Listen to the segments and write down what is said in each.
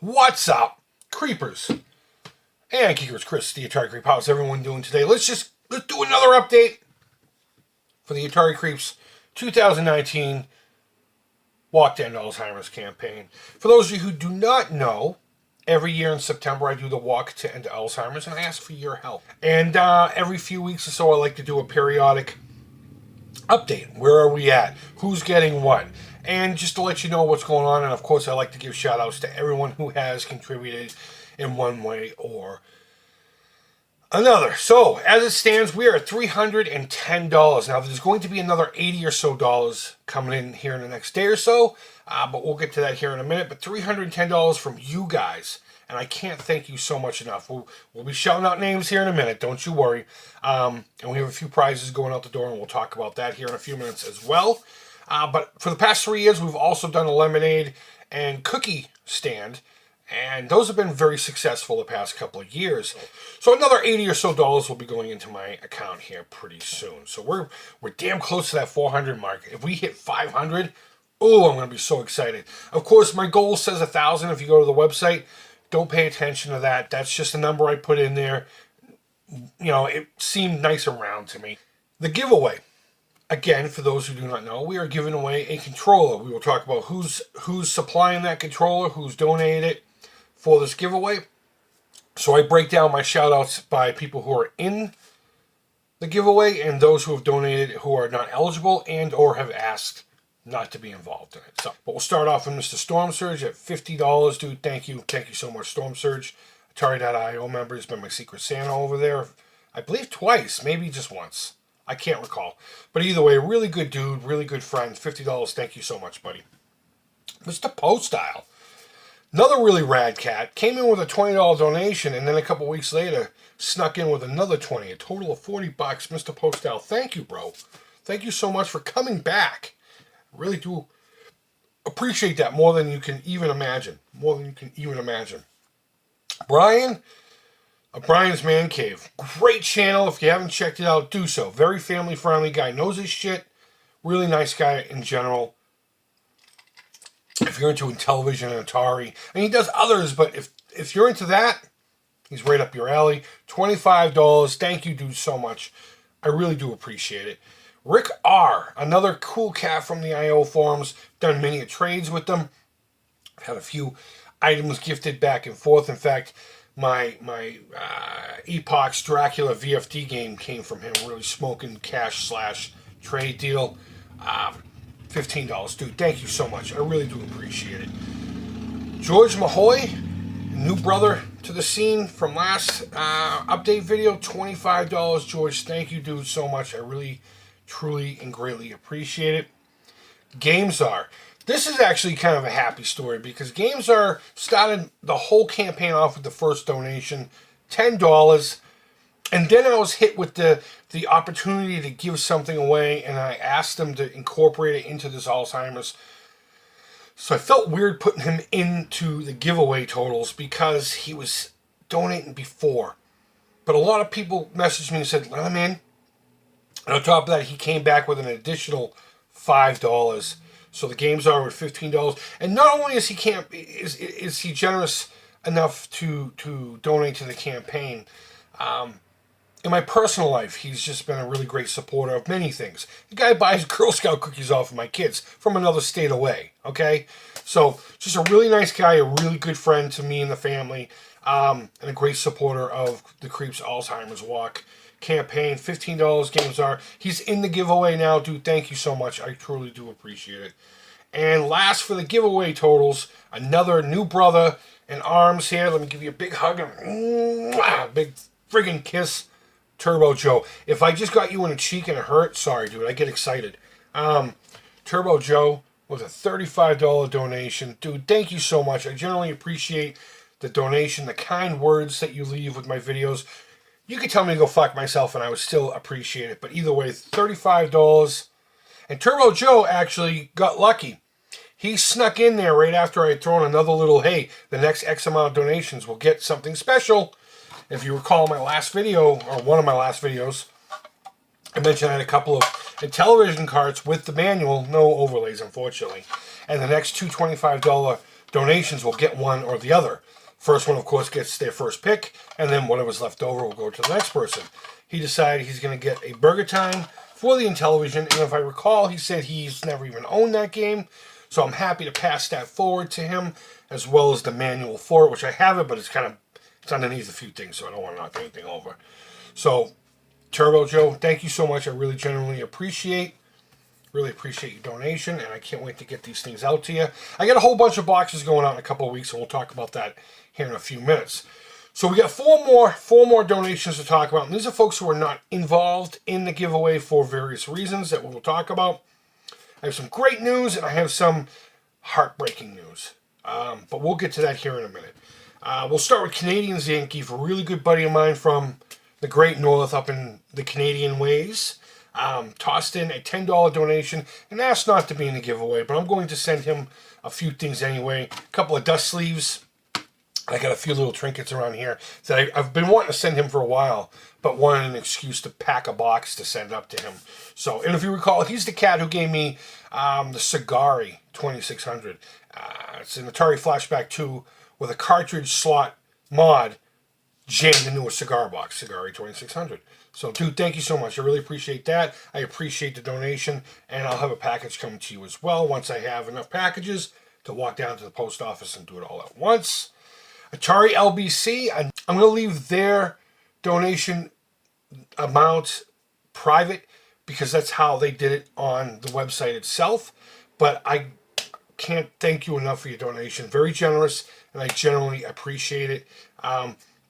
What's up, creepers and geekers? Chris, the Atari Creep. How's everyone doing today? Let's do another update for the Atari Creep's 2019 Walk to End Alzheimer's campaign. For those of you who do not know, every year in September I do the Walk to End Alzheimer's, and I ask for your help. And every few weeks or so I like to do a periodic update. Where are we at? Who's getting what? And just to let you know what's going on, and of course I like to give shout outs to everyone who has contributed in one way or another. So, as it stands, we are at $310. Now, there's going to be another $80 or so coming in here in the next day or so, but we'll get to that here in a minute. But $310 from you guys, and I can't thank you so much enough. We'll be shouting out names here in a minute, don't you worry. And we have a few prizes going out the door, and we'll talk about that here in a few minutes as well. But for the past 3 years, we've also done a lemonade and cookie stand, and those have been very successful the past couple of years. So another $80 or so will be going into my account here pretty soon. So we're damn close to that 400 mark. If we hit 500, oh, I'm going to be so excited. Of course, my goal says 1,000 if you go to the website. Don't pay attention to that. That's just a number I put in there. You know, it seemed nice and round to me. The giveaway. Again, for those who do not know, we are giving away a controller. We will talk about who's supplying that controller, who's donated it for this giveaway. So I break down my shout-outs by people who are in the giveaway and those who have donated who are not eligible and or have asked not to be involved in it. So, but we'll start off with Mr. Storm Surge at $50. Dude, thank you. Thank you so much, Storm Surge. Atari.io member has been my Secret Santa over there. I believe twice, maybe just once. I can't recall. But either way, really good dude, really good friend. $50, thank you so much, buddy. Mr. Postile. Another really rad cat. Came in with a $20 donation, and then a couple weeks later, snuck in with another $20. A total of $40. Mr. Postile, thank you, bro. Thank you so much for coming back. I really do appreciate that more than you can even imagine. More than you can even imagine. Brian... Brian's Man Cave. Great channel. If you haven't checked it out, do so. Very family-friendly guy. Knows his shit. Really nice guy in general. If you're into television and Atari. And he does others, but if you're into that, he's right up your alley. $25. Thank you, dude, so much. I really do appreciate it. Rick R. Another cool cat from the I.O. forums. Done many trades with them. I've had a few items gifted back and forth. In fact... My Epoch's Dracula VFD game came from him. Really smoking cash/trade deal. $15. Dude, thank you so much. I really do appreciate it. George Mahoy, new brother to the scene from last update video. $25. George, thank you, dude, so much. I really, truly, and greatly appreciate it. GameZar. This is actually kind of a happy story because GameZar started the whole campaign off with the first donation, $10, and then I was hit with the opportunity to give something away, and I asked them to incorporate it into this Alzheimer's. So I felt weird putting him into the giveaway totals because he was donating before. But a lot of people messaged me and said, let him in. And on top of that, he came back with an additional $5. So the games are with $15, and not only is he generous enough to donate to the campaign. In my personal life, he's just been a really great supporter of many things. The guy buys Girl Scout cookies off of my kids from another state away. Okay, so just a really nice guy, a really good friend to me and the family, and a great supporter of the Creep's Alzheimer's Walk campaign. $15 games are. He's in the giveaway now, dude. Thank you so much. I truly do appreciate it. And last for the giveaway totals, another new brother in arms here. Let me give you a big hug and a big friggin' kiss. Turbo Joe. If I just got you in the cheek and it hurt, sorry, dude. I get excited. Turbo Joe with a $35 donation. Dude, thank you so much. I generally appreciate the donation, the kind words that you leave with my videos. You could tell me to go fuck myself and I would still appreciate it. But either way, $35. And Turbo Joe actually got lucky. He snuck in there right after I had thrown another little, hey, the next X amount of donations will get something special. If you recall my last video, or one of my last videos, I mentioned I had a couple of television carts with the manual, no overlays, unfortunately. And the next two $25 donations will get one or the other. First one, of course, gets their first pick, and then whatever's left over will go to the next person. He decided he's going to get a Burger Time for the Intellivision, and if I recall, he said he's never even owned that game, so I'm happy to pass that forward to him, as well as the manual for it, which I have it, but it's underneath a few things, so I don't want to knock anything over. So, Turbo Joe, thank you so much. I really genuinely appreciate your donation, and I can't wait to get these things out to you. I got a whole bunch of boxes going out in a couple of weeks, and we'll talk about that here in a few minutes. So we got four more donations to talk about, and these are folks who are not involved in the giveaway for various reasons that we'll talk about. I have some great news, and I have some heartbreaking news, but we'll get to that here in a minute. We'll start with Canadians Inc. He's a really good buddy of mine from the Great North up in the Canadian ways. Tossed in a $10 donation and asked not to be in the giveaway, but I'm going to send him a few things anyway. A couple of dust sleeves. I got a few little trinkets around here that I've been wanting to send him for a while, but wanted an excuse to pack a box to send up to him. So, and if you recall, he's the cat who gave me the Cigari 2600. It's an Atari Flashback 2 with a cartridge slot mod jammed into a cigar box, Cigari 2600. So, dude, thank you so much. I really appreciate that. I appreciate the donation, and I'll have a package coming to you as well once I have enough packages to walk down to the post office and do it all at once. Atari LBC, I'm going to leave their donation amount private because that's how they did it on the website itself. But I can't thank you enough for your donation. Very generous, and I generally appreciate it.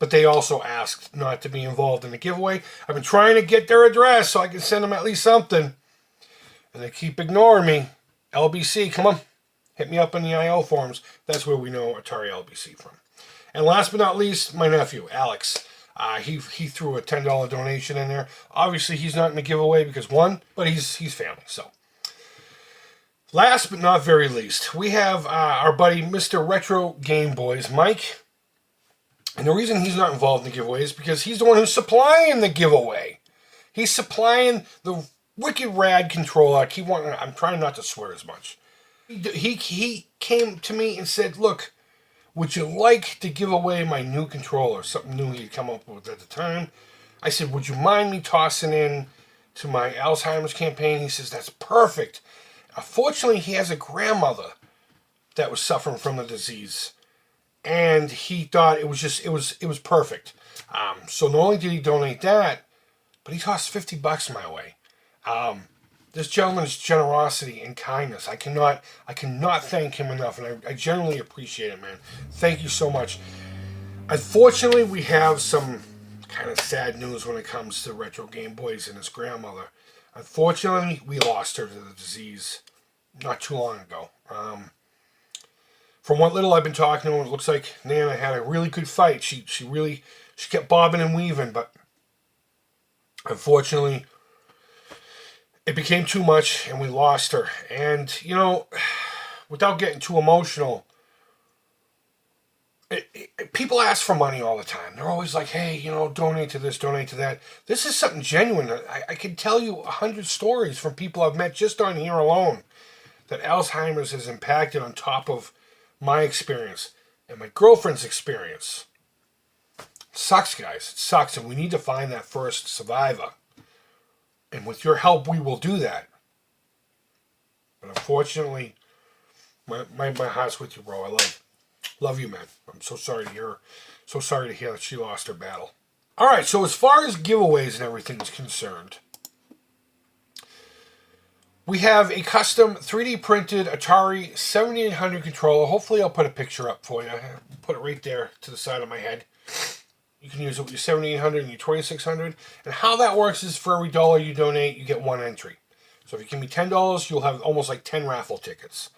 But they also asked not to be involved in the giveaway. I've been trying to get their address so I can send them at least something. And they keep ignoring me. LBC, come on. Hit me up in the IO forums. That's where we know Atari LBC from. And last but not least, my nephew, Alex. He threw a $10 donation in there. Obviously, he's not in the giveaway because one, but he's family. So, last but not very least, we have our buddy, Mr. Retro Game Boys, Mike. And the reason he's not involved in the giveaway is because he's the one who's supplying the giveaway. He's supplying the wicked rad controller. I'm trying not to swear as much. He came to me and said, look, would you like to give away my new controller? Something new he'd come up with at the time. I said, would you mind me tossing in to my Alzheimer's campaign? He says, that's perfect. Unfortunately, he has a grandmother that was suffering from the disease. And he thought it was perfect. So not only did he donate that, but he tossed $50 my way. This gentleman's generosity and kindness, I cannot thank him enough, and I genuinely appreciate it, man. Thank you so much. Unfortunately, we have some kind of sad news when it comes to Retro Game Boys and his grandmother. Unfortunately, we lost her to the disease not too long ago. From what little I've been talking to him, it looks like Nana had a really good fight. She kept bobbing and weaving, but unfortunately, it became too much, and we lost her. And, you know, without getting too emotional, people ask for money all the time. They're always like, hey, you know, donate to this, donate to that. This is something genuine. I can tell you 100 stories from people I've met just on here alone that Alzheimer's has impacted on top of my experience and my girlfriend's experience. It sucks, guys. It sucks, and we need to find that first survivor. And with your help, we will do that. But unfortunately, my heart's with you, bro. I love you, man. I'm so sorry to hear that she lost her battle. All right, so as far as giveaways and everything is concerned, we have a custom 3D printed Atari 7800 controller. Hopefully, I'll put a picture up for you. I'll put it right there to the side of my head. You can use it with your 7800 and your 2600. And how that works is for every dollar you donate, you get one entry. So if you give me $10, you'll have almost like 10 raffle tickets.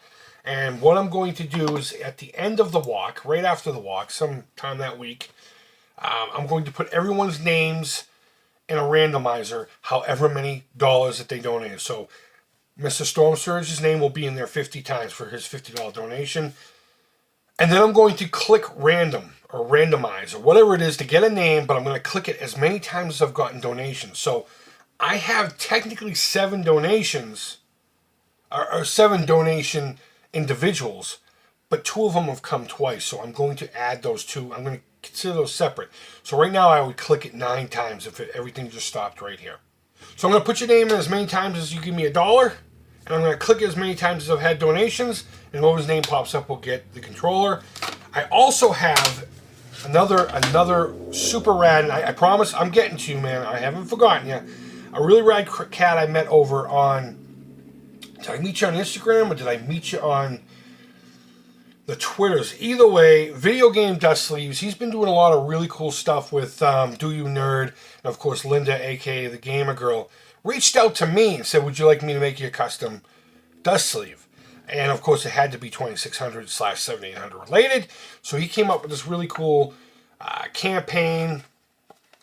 And what I'm going to do is at the end of the walk, right after the walk, sometime that week, I'm going to put everyone's names in a randomizer, however many dollars that they donated. So Mr. Storm Surge's name will be in there 50 times for his $50 donation. And then I'm going to click random or randomize or whatever it is to get a name, but I'm going to click it as many times as I've gotten donations. So I have technically 7 donations or 7 donation individuals, but 2 of them have come twice, so I'm going to add those 2. I'm going to consider those separate. So right now I would click it 9 times if everything just stopped right here. So I'm going to put your name in as many times as you give me $1, and I'm going to click it as many times as I've had donations, and whoever's name pops up will get the controller. I also have another super rad, and I promise I'm getting to you, man. I haven't forgotten you. A really rad cat I met over on... Did I meet you on Instagram, or did I meet you on the Twitters? Either way, Video Game Dust Sleeves. He's been doing a lot of really cool stuff with Do You Nerd, and of course Linda, aka the Gamer Girl, reached out to me and said, would you like me to make you a custom dust sleeve? And of course it had to be 2600/7800 related. So he came up with this really cool campaign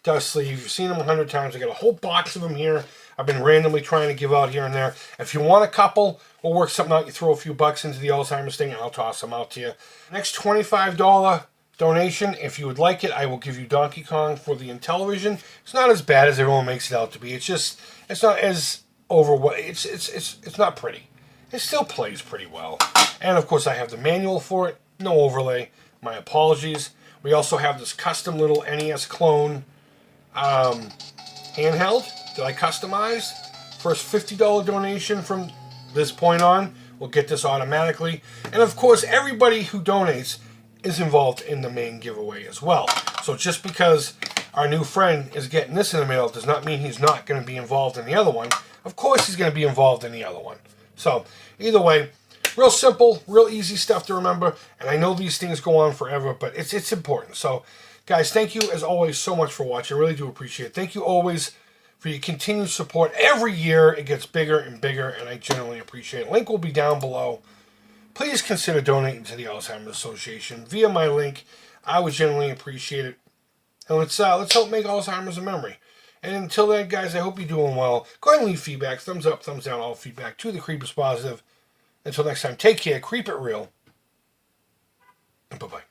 dust sleeve. You've seen them 100 times. I got a whole box of them here. I've been randomly trying to give out here and there. If you want a couple, we'll work something out. You throw a few bucks into the Alzheimer's thing and I'll toss them out to you. Next $25 donation, if you would like it, I will give you Donkey Kong for the Intellivision. It's not as bad as everyone makes it out to be. It's just, it's not as it's not pretty. It still plays pretty well. And of course I have the manual for it. No overlay. My apologies. We also have this custom little NES clone handheld that I customized. First $50 donation from this point on will get this automatically. And of course, everybody who donates is involved in the main giveaway as well. So just because our new friend is getting this in the mail does not mean he's not going to be involved in the other one. Of course he's going to be involved in the other one. So either way, real simple, real easy stuff to remember. And I know these things go on forever, but it's important. So guys, thank you as always so much for watching. I really do appreciate it. Thank you always for your continued support. Every year it gets bigger and bigger, and I genuinely appreciate it. Link will be down below. Please consider donating to the Alzheimer's Association via my link. I would genuinely appreciate it. And let's help make Alzheimer's a memory. And until then, guys, I hope you're doing well. Go ahead and leave feedback. Thumbs up, thumbs down, all feedback. To the Creep is positive. Until next time, take care, creep it real, and bye-bye.